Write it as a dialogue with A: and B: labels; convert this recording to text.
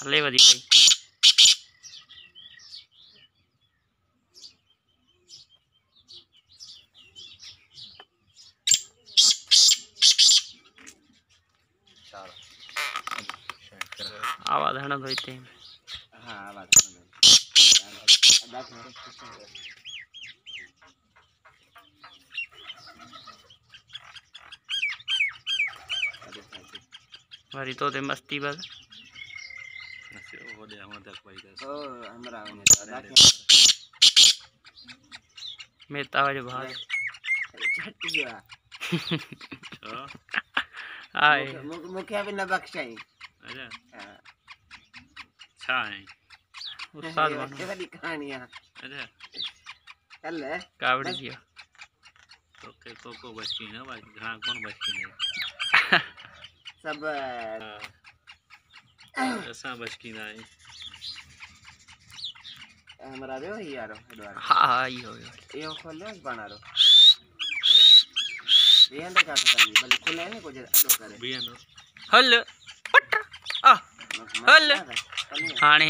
A: ले वधी भाई आवाज है ना धोते हैं।
B: हाँ आवाज
A: वारी तो दे मस्ती बस
B: ओ दे हम तक भाई ओ हमरा ने
A: मैं तावज भाग
B: छट गया
A: आए
B: मुखिया भी न बख्शाई।
C: अच्छा अच्छा है
A: उस्ताद बनो
B: ये वाली कहानियां।
C: अच्छा
B: चल
A: कावड़ी जी
C: तो के को बचकी ना भाई घां कौन बचकी नहीं
B: सब
C: ऐसा बचकी नहीं
B: हमरा रे ही यार द्वारा
A: हां यो
B: खोल ले बना रो बियान का पता बल खुले नहीं कुछ अडो करे
C: बियान
A: हल पट आ हल हाने